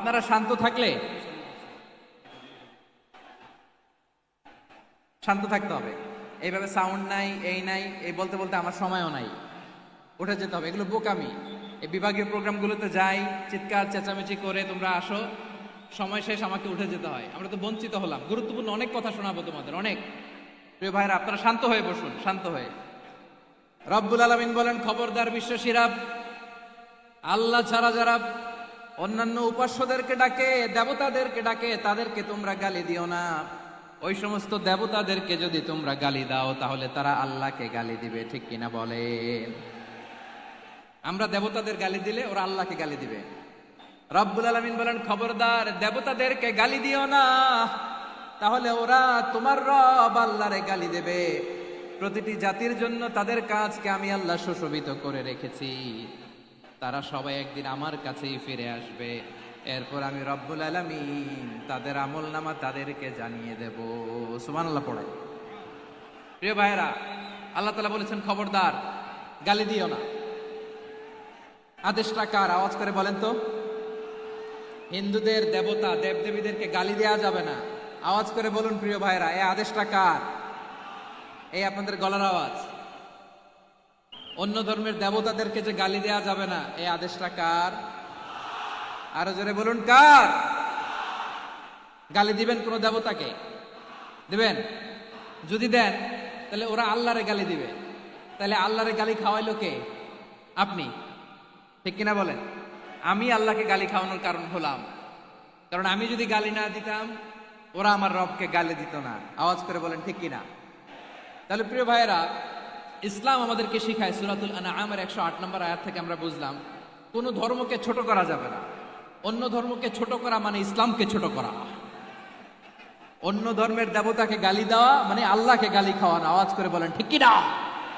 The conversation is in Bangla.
আপনারা শান্ত থাকলে, শান্ত থাকতে হবে। এইভাবে সাউন্ড নাই, এই নাই, এই বলতে বলতে আমার সময়ও নাই, উঠে যেতে হবে, এগুলো বোকামি। এই বিভাগীয় প্রোগ্রামগুলোতে যাই, চিৎকার চেঁচামেচি করে তোমরা আসো, সময় শেষ, আমাকে উঠে যেতে হয়। আমরা তো বঞ্চিত হলাম, গুরুত্বপূর্ণ অনেক কথা শোনাবো তোমাদের, অনেক। প্রিয় ভাইরা, আপনারা শান্ত হয়ে বসুন, শান্ত হয়ে। রব্বুল আলামিন বলেন, খবরদার বিশ্বাসীরা, আল্লাহ ছাড়া যারা অন্যান্য উপাস্যদেরকে ডাকে, দেবতাদেরকে ডাকে, তাদেরকে তোমরা গালি দিও না। ওই সমস্ত দেবতাদেরকে যদি তোমরা গালি দাও, তাহলে তারা আল্লাহকে গালি দিবে, ঠিক কিনা বলে? আমরা দেবতাদের গালি দিলে ওরা আল্লাহকে গালি দিবে। রব্বুল আলামিন বলেন, খবরদার দেবতাদেরকে গালি দিও না, তাহলে ওরা তোমার রব আল্লাহরে গালি দেবে। প্রতিটি জাতির জন্য তাদের কাজকে আমি আল্লাহ সুশোভিত করে রেখেছি, তারা সবাই একদিন আমার কাছেই ফিরে আসবে। এরপর আমি রব্বুল আলামিন তাদের আমলনামা তাদেরকে জানিয়ে দেব। সুবহানাল্লাহ পড়ে। প্রিয় ভাইয়েরা, আল্লাহ তাআলা বলেছেন, খবরদার গালি দিও না। আদেশটা কার? আওয়াজ করে বলেন তো। হিন্দুদের দেবতা দেবদেবীদেরকে গালি দেওয়া যাবে না। আওয়াজ করে বলুন প্রিয় ভাইরা, এই আদেশটা কার? এই আপনাদের গলার আওয়াজ। অন্য ধর্মের দেবতাদেরকে যে গালি দেওয়া যাবে না, এই আদেশটা কার? আরো জোরে বলুন, কার? গালি দিবেন কোন দেবতাকে? দিবেন? যদি দেন, তাহলে ওরা আল্লাহরে গালি দিবে। তাহলে আল্লাহরে গালি খাওয়াইলো কে? আপনি, ঠিক কিনা বলেন? আমি আল্লাহকে গালি খাওয়ানোর কারণ হলাম, কারণ আমি যদি গালি না দিতাম, ওরা আমার রবকে গালি দিত না। আওয়াজ করে বলেন ঠিক কিনা? তাহলে প্রিয় ভাইয়েরা, ইসলাম আমাদেরকে শিখায়, সূরাতুল আনআমের 108 নম্বর আয়াত থেকে আমরা বুঝলাম, কোন ধর্মকে ছোট করা যাবে না। অন্য ধর্মকে ছোট করা মানে ইসলামকে ছোট করা। অন্য ধর্মের দেবতাকে গালি দেওয়া মানে আল্লাহকে গালি খাওয়ানো। আওয়াজ করে বলেন ঠিক কিনা?